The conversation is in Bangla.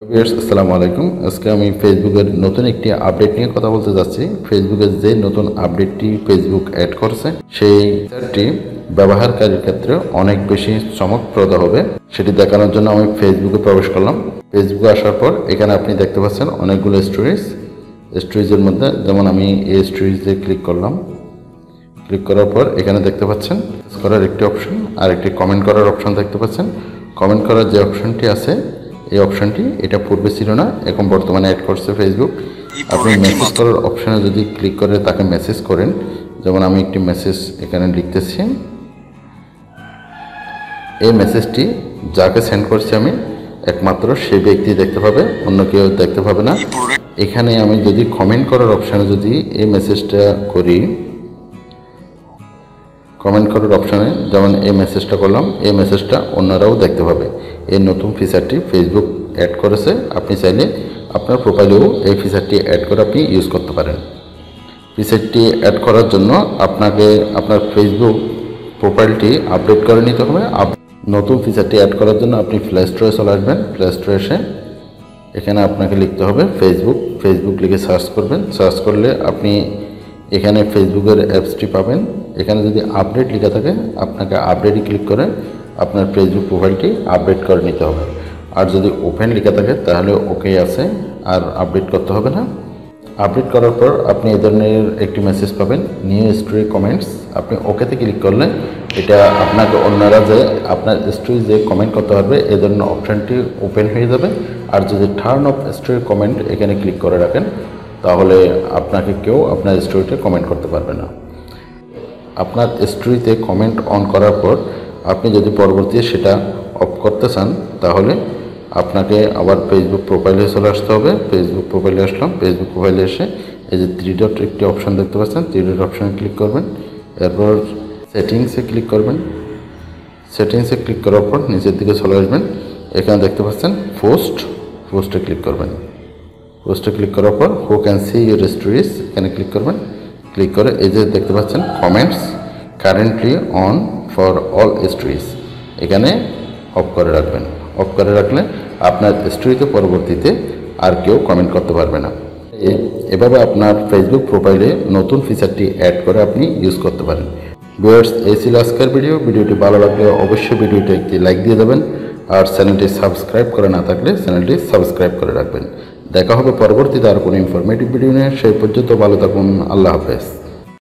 আসসালামু আলাইকুম। আজকে আমি ফেসবুকের নতুন একটি আপডেট নিয়ে কথা বলতে যাচ্ছি। ফেসবুকের যে নতুন আপডেটটি ফেসবুক অ্যাড করছে সেই ফিচারটি ব্যবহারকারীর ক্ষেত্রে অনেক বেশি চমকপ্রদ হবে। সেটি দেখানোর জন্য আমি ফেসবুকে প্রবেশ করলাম। ফেসবুকে আসার পর এখানে আপনি দেখতে পাচ্ছেন অনেকগুলো স্টোরিজের মধ্যে, যেমন আমি এই স্টোরিজে ক্লিক করলাম। ক্লিক করার পর এখানে দেখতে পাচ্ছেন করার একটি অপশন আর একটি কমেন্ট করার অপশন দেখতে পাচ্ছেন। কমেন্ট করার যে অপশনটি আছে এই অপশনটি এটা পূর্বে ছিল না, এখন বর্তমানে অ্যাড করছে ফেসবুক। আপনি মেসেজ করার অপশনে যদি ক্লিক করে তাকে মেসেজ করেন, যেমন আমি একটি মেসেজ এখানে লিখতেছি, এই মেসেজটি যাকে সেন্ড করছি আমি একমাত্র সেই ব্যক্তি দেখতে পাবে, অন্য কেউ দেখতে পাবে না। এখানে আমি যদি কমেন্ট করার অপশানে যদি এই মেসেজটা করি, কমেন্ট করার অপশানে যেমন এই মেসেজটা করলাম, এই মেসেজটা অন্যরাও দেখতে পাবে। এই নতুন ফিচারটি ফেসবুক অ্যাড করেছে। আপনি চাইলে আপনার প্রোফাইলেও এই ফিচারটি অ্যাড করে আপনি ইউজ করতে পারেন। ফিচারটি অ্যাড করার জন্য আপনাকে আপনার ফেসবুক প্রোফাইলটি আপডেট করে নিতে হবে। নতুন ফিচারটি অ্যাড করার জন্য আপনি প্লে স্টোরে চলে আসবেন। প্লে স্টোরে এসে এখানে আপনাকে লিখতে হবে ফেসবুক লিখে সার্চ করবেন। সার্চ করলে আপনি এখানে ফেসবুকের অ্যাপসটি পাবেন। এখানে যদি আপডেট লেখা থাকে আপনাকে আপডেটে ক্লিক করে আপনার ফেসবুক প্রোফাইলটি আপডেট করে নিতে হবে। আর যদি ওপেন লেখা থাকে তাহলে ওকে আছে, আর আপডেট করতে হবে না। আপডেট করার পর আপনি এই ধরনের একটি মেসেজ পাবেন, নিউ স্টোরি কমেন্টস। আপনি ওকেতে ক্লিক করলে এটা আপনাকে অন্যরা যে আপনার স্টোরি যে কমেন্ট করতে পারবে এই ধরনের অপশানটি ওপেন হয়ে যাবে। আর যদি টার্ন অফ স্টোরি কমেন্ট এখানে ক্লিক করে রাখেন তাহলে আপনাকে কেউ আপনার স্টোরিতে কমেন্ট করতে পারবে না। আপনার স্টোরিতে কমেন্ট অন করার পর আপনি যদি পরবর্তীতে সেটা অফ করতে চান তাহলে আপনাকে আবার ফেসবুক প্রোফাইলে চলে আসতে হবে। ফেসবুক প্রোফাইলে আসলাম। ফেসবুক প্রোফাইলে এসে এই যে 3 ডট একটি অপশান দেখতে পাচ্ছেন, 3 ডট অপশানে ক্লিক করবেন। এরপর সেটিংসে ক্লিক করবেন। সেটিংসে ক্লিক করার পর নিচের দিকে চলে আসবেন। এখানে দেখতে পাচ্ছেন পোস্টে ক্লিক করবেন। পোস্টে ক্লিক করার পর who can see your stories এখানে ক্লিক করবেন। ক্লিক করে এই যে দেখতে পাচ্ছেন comments currently on for all stories, এখানে অফ করে রাখবেন। অফ করে রাখলে আপনার স্টোরিতে পরবর্তীতে আর কেউ কমেন্ট করতে পারবে না। এভাবে আপনার ফেসবুক প্রোফাইলে নতুন ফিচারটি অ্যাড করে আপনি ইউজ করতে পারেন। ভিউয়ার্স, এই ছিল আজকের ভিডিওটি ভালো লাগলে অবশ্যই ভিডিওটি একটি লাইক দিয়ে দেবেন, আর চ্যানেলটি সাবস্ক্রাইব করে না থাকলে চ্যানেলটি সাবস্ক্রাইব করে রাখবেন। দেখা হবে পরবর্তীতে আর কোনো ইনফরমেটিভ ভিডিও নিয়ে। সেই পর্যন্ত ভালো থাকুন। আল্লাহ হাফেজ।